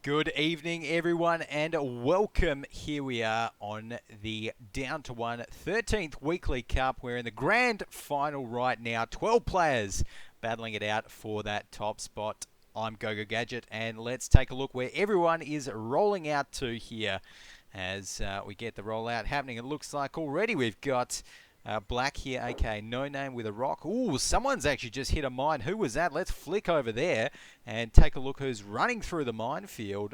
Good evening, everyone, and welcome. Here we are on the Down to One 13th Weekly Cup. We're in the grand final right now. 12 players battling it out for that top spot. I'm Gogo Gadget, and let's take a look where everyone is rolling out to here as we get the rollout happening. It looks like already we've got Black here, aka No Name with a rock. Ooh, someone's actually just hit a mine. Who was that? Let's flick over there and take a look who's running through the minefield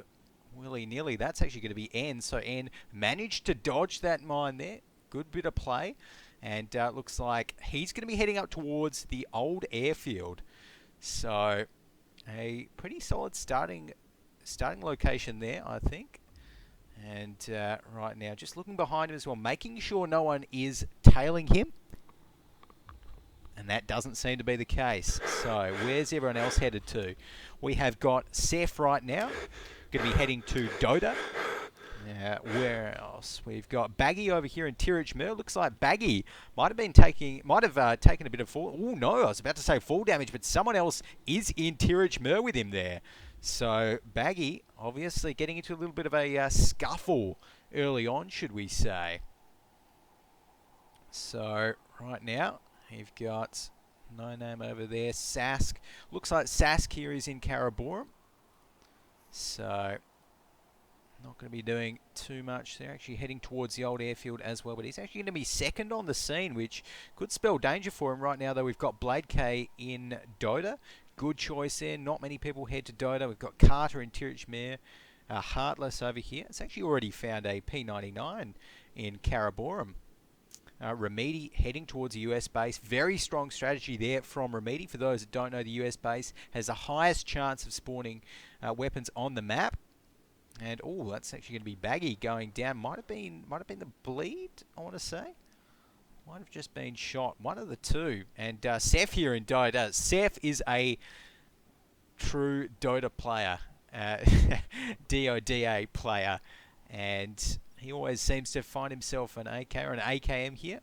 willy-nilly. That's actually going to be N. So N managed to dodge that mine there. Good bit of play. And looks like he's going to be heading up towards the old airfield. So a pretty solid starting location there, I think. And right now, just looking behind him as well, making sure no one is tailing him. And that doesn't seem to be the case. So where's everyone else headed to? We have got Seth right now, going to be heading to Dota. Where else? We've got Baggy over here in Tirich Mer. Looks like Baggy might have taken a bit of fall. Oh no, I was about to say fall damage, but someone else is in Tirich Mer with him there. So Baggy obviously getting into a little bit of a scuffle early on, should we say. So right now, you've got No Name over there. Sask. Looks like Sask here is in Karaborum. So not going to be doing too much. They're actually heading towards the old airfield as well, but he's actually going to be second on the scene, which could spell danger for him right now, though. We've got Blade K in Dota. Good choice there. Not many people head to Dota. We've got Carter in Tirich Mer. Heartless over here. It's actually already found a P99 in Karaborum. Remedi heading towards the US base. Very strong strategy there from Remedi. For those that don't know, the US base has the highest chance of spawning weapons on the map. And oh, that's actually going to be Baggy going down. Might have been the bleed, I want to say. Might have just been shot. One of the two. And Seth here in Dota. Seth is a true Dota player. DODA player. And he always seems to find himself an AK or an AKM here.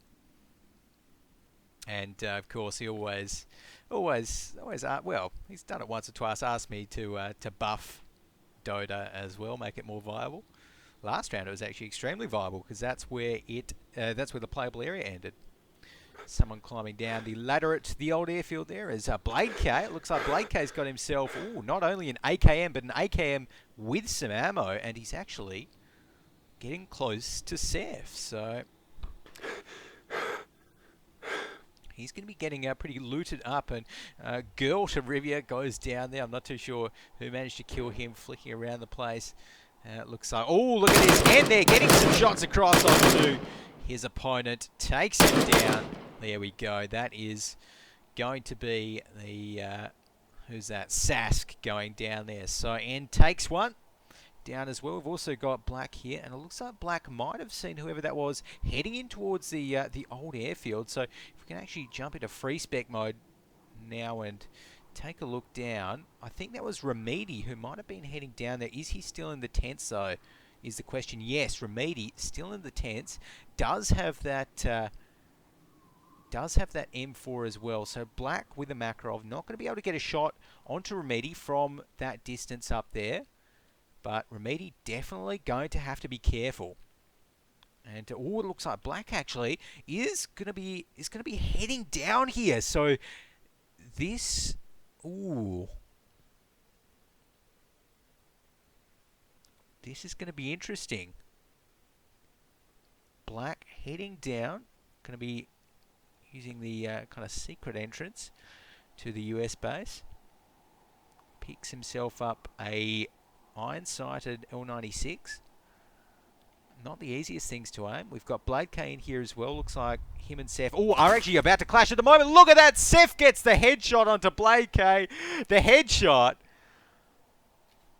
And of course, he always, well, he's done it once or twice. Asked me to buff Dota as well, make it more viable. Last round it was actually extremely viable because that's where the playable area ended. Someone climbing down the ladder at the old airfield there is Blade K. It looks like Blade K's got himself not only an AKM but an AKM with some ammo, and he's actually getting close to Seth. So he's going to be getting pretty looted up, and Girl to Rivia goes down there. I'm not too sure who managed to kill him, flicking around the place. It looks like, look at his hand there, getting some shots across onto his opponent. Takes him down. There we go. That is going to be the, who's that? Sask going down there. So N takes one down as well. We've also got Black here, and it looks like Black might have seen whoever that was heading in towards the old airfield. So if we can actually jump into free spec mode now and take a look down, I think that was Remedi who might have been heading down there. Is he still in the tents though? Is the question. Yes, Remedi still in the tents. Does have that M4 as well. So Black with a Makarov, not going to be able to get a shot onto Remedi from that distance up there. But Remedi definitely going to have to be careful. And it looks like Black actually is going to be heading down here. So this this is going to be interesting. Black heading down, going to be using the kind of secret entrance to the US base. Picks himself up a iron-sighted L96. Not the easiest things to aim. We've got Blade K in here as well. Looks like him and Seth are actually about to clash at the moment. Look at that. Seth gets the headshot onto Blade K. The headshot.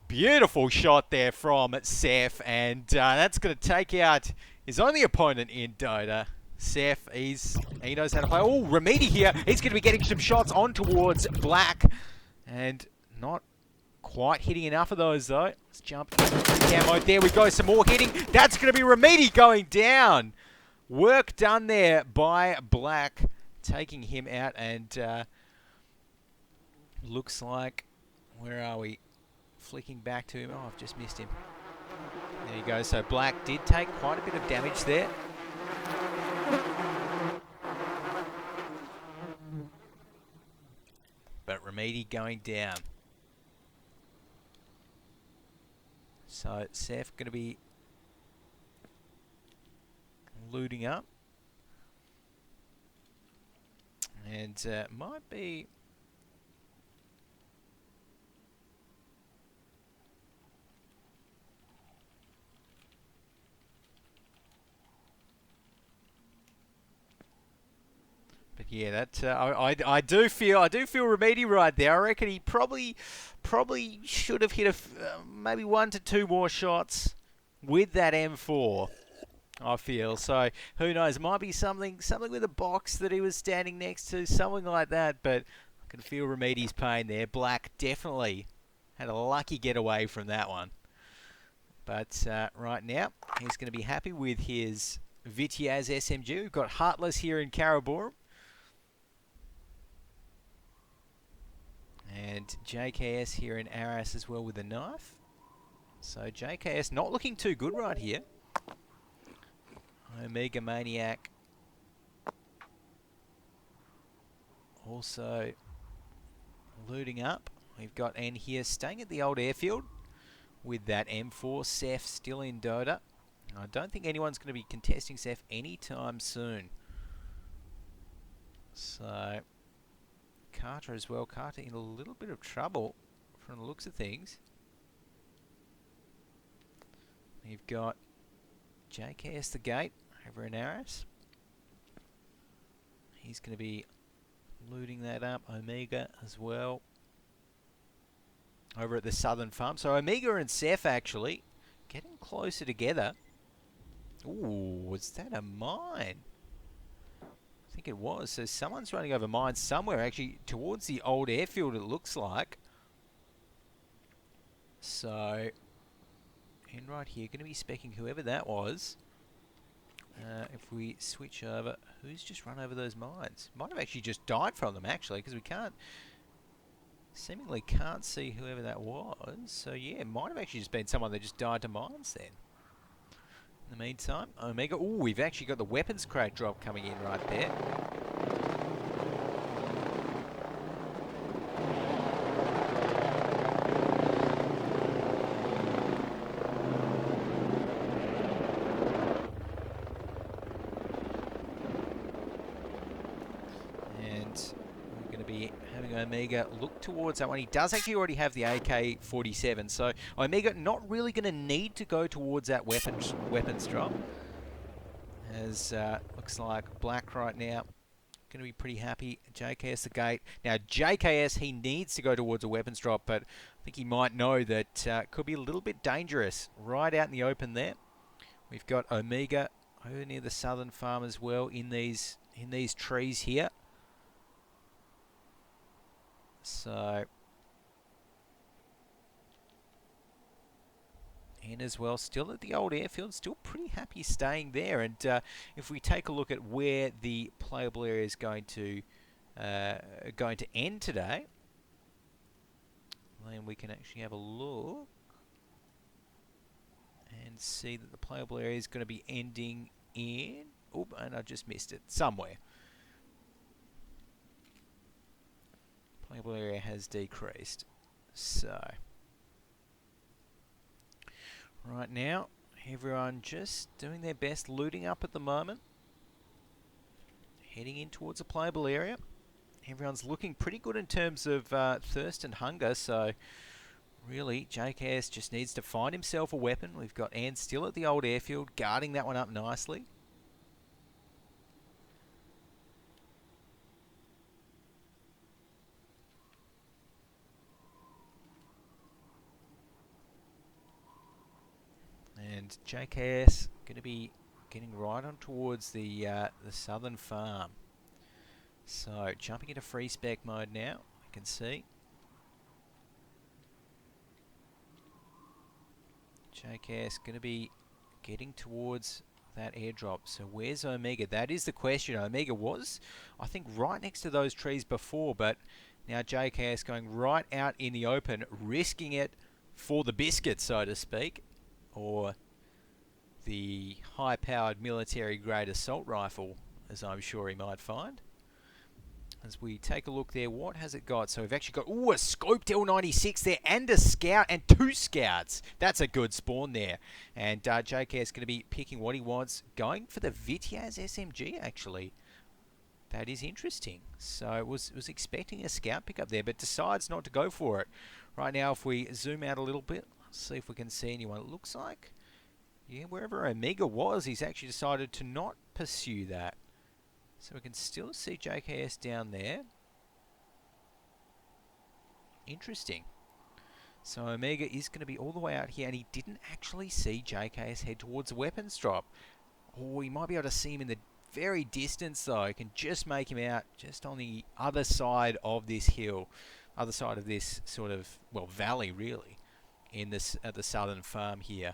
Beautiful shot there from Seth. And that's going to take out his only opponent in Dota. Seth, he knows how to play. Remedi here. He's going to be getting some shots on towards Black. And not quite hitting enough of those though. Let's jump into camo. There we go. Some more hitting. That's going to be Remedi going down. Work done there by Black, taking him out. And looks like, where are we? flicking back to him. Oh, I've just missed him. There you go. So Black did take quite a bit of damage there. But Remedy going down. So Seth going to be looting up. And might be... But yeah, that I do feel Remedy right there. I reckon he probably should have hit maybe 1 to 2 more shots with that M4. I feel so. Who knows? Might be something with a box that he was standing next to, something like that. But I can feel Remedy's pain there. Black definitely had a lucky getaway from that one. But right now, he's going to be happy with his Vitiaz SMG. We've got Heartless here in Karaborum. And JKS here in Arras as well with a knife. So JKS not looking too good right here. Omega Maniac also looting up. We've got N here staying at the old airfield with that M4. Seth still in Dota. I don't think anyone's going to be contesting Seth anytime soon. So Carter as well. Carter in a little bit of trouble from the looks of things. You've got JKS the Gate over in Arras. He's going to be looting that up. Omega as well over at the Southern Farm. So Omega and Seth actually getting closer together. Ooh, was that a mine? I think it was. So someone's running over mines somewhere, actually towards the old airfield it looks like. So, and right here, going to be specking whoever that was. If we switch over, who's just run over those mines? Might have actually just died from them actually, because we seemingly can't see whoever that was. So yeah, might have actually just been someone that just died to mines then. In the meantime, Omega, ooh, we've actually got the weapons crate drop coming in right there. Omega look towards that one. He does actually already have the AK-47, so Omega not really going to need to go towards that weapons drop. As looks like Black right now going to be pretty happy. JKS the Gate. Now JKS, he needs to go towards a weapons drop, but I think he might know that could be a little bit dangerous right out in the open there. We've got Omega over near the Southern Farm as well in these trees here. So, and as well, still at the old airfield, still pretty happy staying there. And if we take a look at where the playable area is going to end today, then we can actually have a look and see that the playable area is going to be ending in. Oh, and I just missed it somewhere. Playable area has decreased. So, right now, everyone just doing their best, looting up at the moment. Heading in towards a playable area. Everyone's looking pretty good in terms of thirst and hunger, so really, JKS just needs to find himself a weapon. We've got Ann still at the old airfield, guarding that one up nicely. And JKS going to be getting right on towards the Southern Farm. So jumping into free spec mode now, I can see. JKS going to be getting towards that airdrop. So where's Omega? That is the question. Omega was, I think, right next to those trees before, but now JKS going right out in the open, risking it for the biscuit, so to speak, or the high-powered military-grade assault rifle, as I'm sure he might find. As we take a look there, what has it got? So we've actually got, a scoped L96 there, and a scout, and 2 scouts. That's a good spawn there. And JK is going to be picking what he wants, going for the Vityaz SMG, actually. That is interesting. So was expecting a scout pickup there, but decides not to go for it. Right now, if we zoom out a little bit, let's see if we can see anyone. It looks like, yeah, wherever Omega was, he's actually decided to not pursue that. So we can still see JKS down there. Interesting. So Omega is going to be all the way out here, and he didn't actually see JKS head towards the weapons drop. Oh, he might be able to see him in the very distance, though. He can just make him out just on the other side of this hill. Other side of this sort of, well, valley, really, in this at the southern farm here.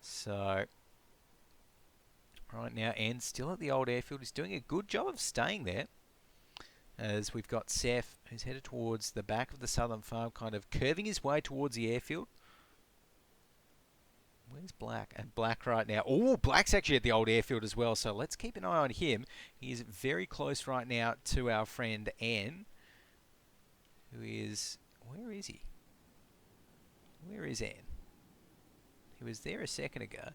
So right now, and still at the old airfield, he's doing a good job of staying there. As we've got Seth, who's headed towards the back of the southern farm, kind of curving his way towards the airfield. Where's Black? And Black right now. Oh, Black's actually at the old airfield as well, so let's keep an eye on him. He is very close right now to our friend Ann, who is... Where is he? Where is Ann? He was there a second ago.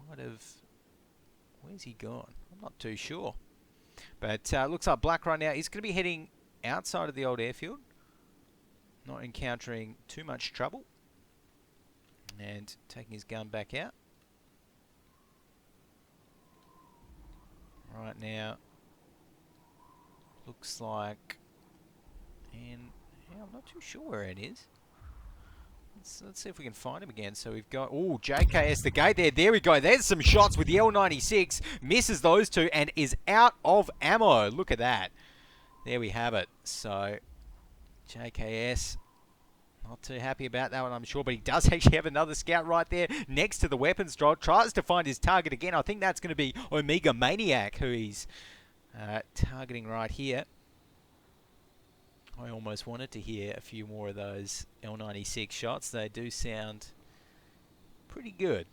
Might have... Where's he gone? I'm not too sure. But looks like Black right now is going to be heading outside of the old airfield. Not encountering too much trouble. And taking his gun back out. Right now, looks like... And yeah, I'm not too sure where it is. Let's see if we can find him again. So we've got... Oh, JKS, the gate there. There we go. There's some shots with the L96. Misses those two and is out of ammo. Look at that. There we have it. So, JKS, not too happy about that one, I'm sure. But he does actually have another scout right there next to the weapons drop. Tries to find his target again. I think that's going to be Omega Maniac, who he's targeting right here. I almost wanted to hear a few more of those L96 shots. They do sound pretty good.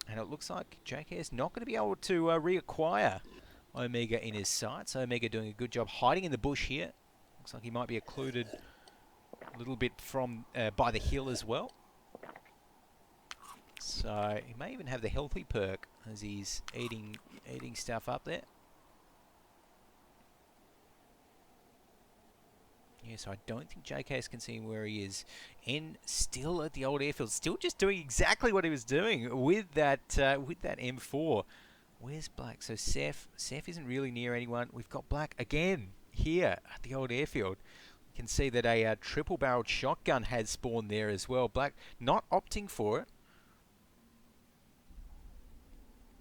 And it looks like JK is not going to be able to reacquire Omega in his sights. Omega doing a good job hiding in the bush here. Looks like he might be occluded a little bit from by the hill as well. So he may even have the healthy perk as he's eating stuff up there. Yes, I don't think JKS can see him where he is. And still at the old airfield, still just doing exactly what he was doing with that M4. Where's Black? So Seth isn't really near anyone. We've got Black again here at the old airfield. You can see that a triple-barreled shotgun had spawned there as well. Black not opting for it.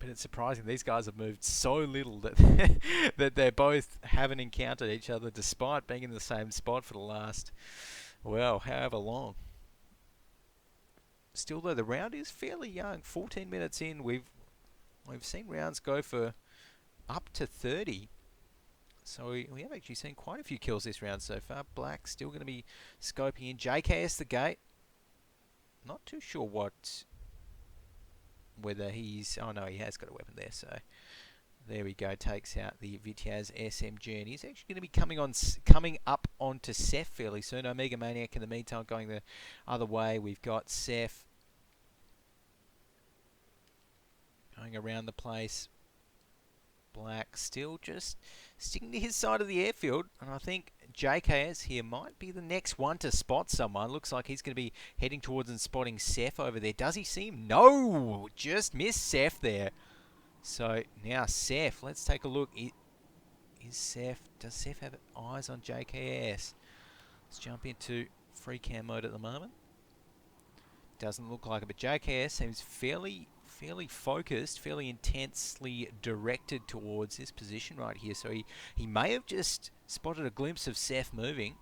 But it's surprising these guys have moved so little that that they both haven't encountered each other despite being in the same spot for the last, well, however long. Still though, the round is fairly young. 14 minutes in, we've seen rounds go for up to 30. So we have actually seen quite a few kills this round so far. Black still going to be scoping in. JKS the gate. Not too sure whether he's... Oh no, he has got a weapon there, so... There we go, takes out the Vityaz SMG, and he's actually going to be coming up onto Seth fairly soon. Omega Maniac in the meantime going the other way. We've got Seth going around the place. Black still just sticking to his side of the airfield, and I think JKS here might be the next one to spot someone. Looks like he's going to be heading towards and spotting Seth over there. Does he see him? No! Just missed Seth there. So now Seth, let's take a look. Does Seth have eyes on JKS? Let's jump into free cam mode at the moment. Doesn't look like it, but JKS seems fairly focused, fairly intensely directed towards this position right here. So he may have just spotted a glimpse of Seth moving.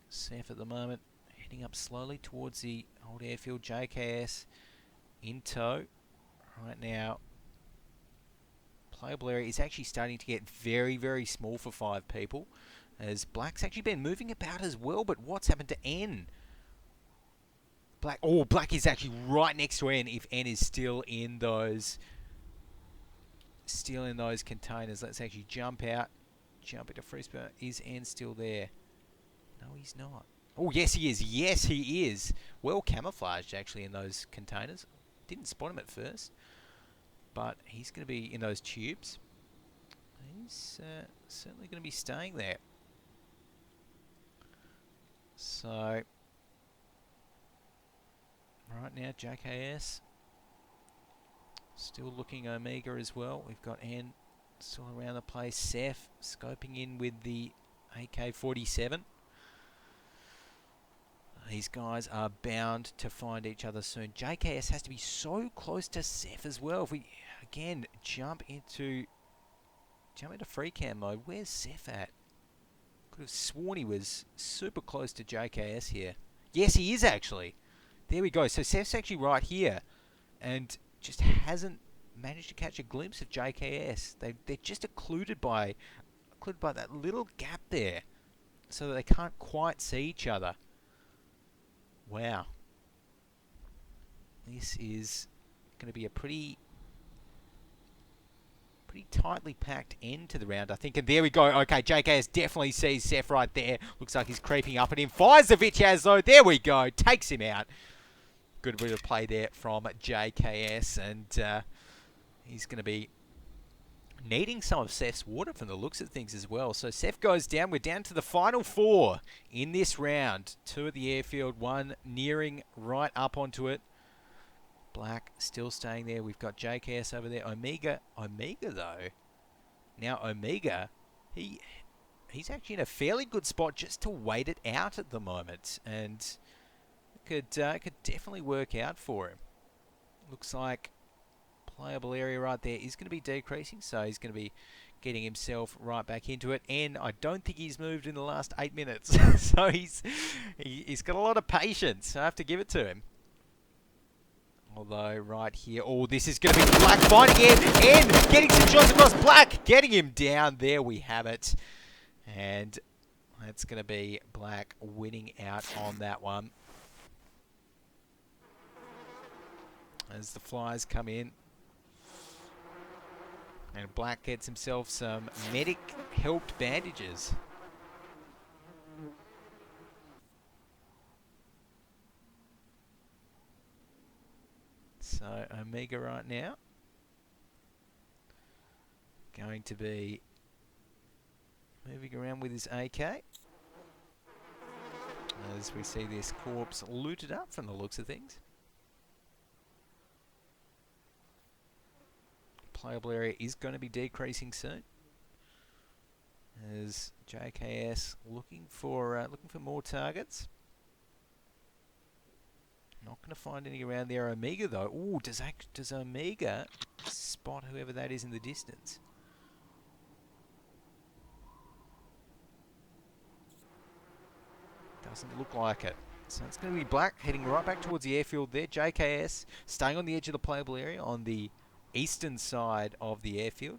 Seth at the moment heading up slowly towards the old airfield. JKS in tow. Right now, playable area is actually starting to get very, very small for 5 people. As Black's actually been moving about as well, but what's happened to N? Black is actually right next to N if N is still in those containers. Let's actually jump out. Jump into free spot. Is N still there? No, he's not. Oh, yes, he is. Yes, he is. Well camouflaged, actually, in those containers. Didn't spot him at first. But he's going to be in those tubes. He's certainly going to be staying there. So, right now, JKS still looking Omega as well. We've got N still around the place. Seth scoping in with the AK-47. These guys are bound to find each other soon. JKS has to be so close to Seth as well. If we, again, jump into free cam mode, where's Seth at? Could have sworn he was super close to JKS here. Yes, he is actually. There we go. So Seth's actually right here. And just hasn't managed to catch a glimpse of JKS. They're just occluded by that little gap there. So that they can't quite see each other. Wow. This is going to be a pretty tightly packed end to the round, I think. And there we go. Okay, JKS definitely sees Seth right there. Looks like he's creeping up at him. Fires the Vityaz though. There we go. Takes him out. Good bit of play there from JKS. And he's going to be needing some of Seth's water from the looks of things as well. So Seth goes down. We're down to the final 4 in this round. 2 at the airfield, 1 nearing right up onto it. Black still staying there. We've got JKS over there. Omega though. Now Omega, he's actually in a fairly good spot just to wait it out at the moment, and it could definitely work out for him. Looks like playable area right there is going to be decreasing, so he's going to be getting himself right back into it. And I don't think he's moved in the last 8 minutes, so he's got a lot of patience. I have to give it to him. Although right here, oh, this is going to be Black finding it and getting some shots across. Black getting him down. There we have it. And that's going to be Black winning out on that one. As the flies come in. And Black gets himself some medic-helped bandages. So Omega right now going to be moving around with his AK as we see this corpse looted up from the looks of things. Playable area is going to be decreasing soon as JKS looking for more targets. Not going to find any around there. Omega though. Ooh, does Omega spot whoever that is in the distance? Doesn't look like it. So it's going to be Black heading right back towards the airfield there. JKS staying on the edge of the playable area on the eastern side of the airfield.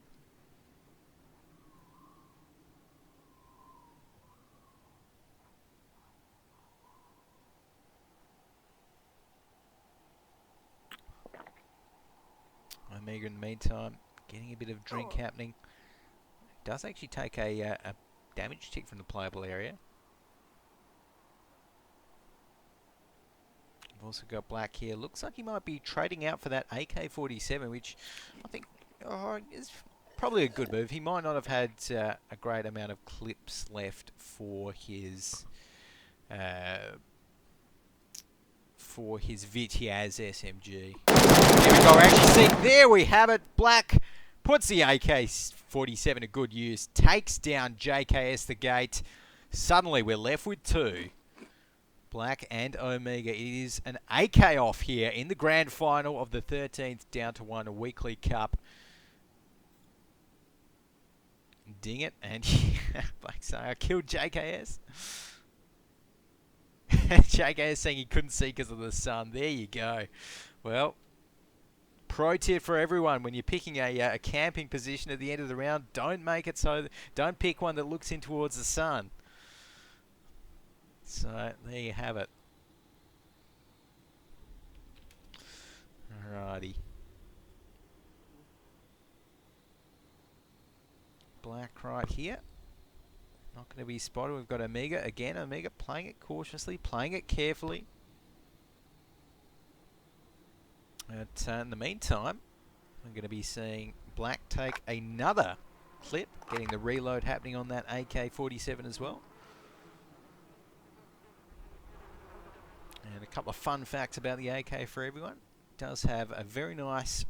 Omega in the meantime getting a bit of drink happening. Does actually take a damage tick from the playable area. We've also got Black here. Looks like he might be trading out for that AK-47, which I think is probably a good move. He might not have had a great amount of clips left for his Vityaz SMG. There we go. Actually, there we have it. Black puts the AK-47 to good use. Takes down JKS the gate. Suddenly, we're left with 2. Black and Omega. It is an AK off here in the grand final of the 13th Down to 1 Weekly Cup. Ding it. And Black's saying, I killed JKS. JKS saying he couldn't see because of the sun. There you go. Well, Pro tip for everyone: when you're picking a camping position at the end of the round, don't make it so. Don't pick one that looks in towards the sun. So there you have it. Alrighty. Black right here. Not going to be spotted. We've got Omega again. Omega playing it cautiously, playing it carefully. But in the meantime, I'm going to be seeing Black take another clip, getting the reload happening on that AK-47 as well. And a couple of fun facts about the AK for everyone. It does have a very nice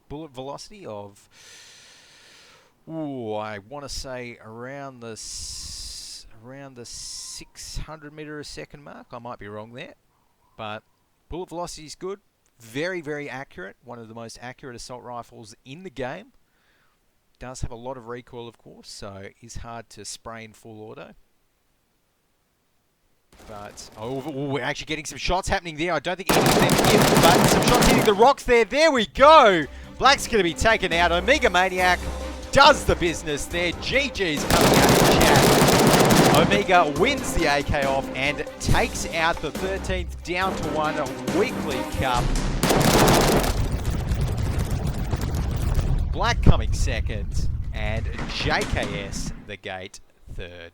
bullet velocity of, I want to say around the 600 meter a second mark. I might be wrong there, but bullet velocity is good. Very, very accurate. One of the most accurate assault rifles in the game. Does have a lot of recoil, of course, so is hard to spray in full auto. But, we're actually getting some shots happening there. I don't think any of them hit, but some shots hitting the rocks there. There we go. Black's going to be taken out. Omega Maniac does the business there. GG's coming out of the chat. Omega wins the AK off and takes out the 13th down to 1 weekly cup. Black coming second and JKS the gate third.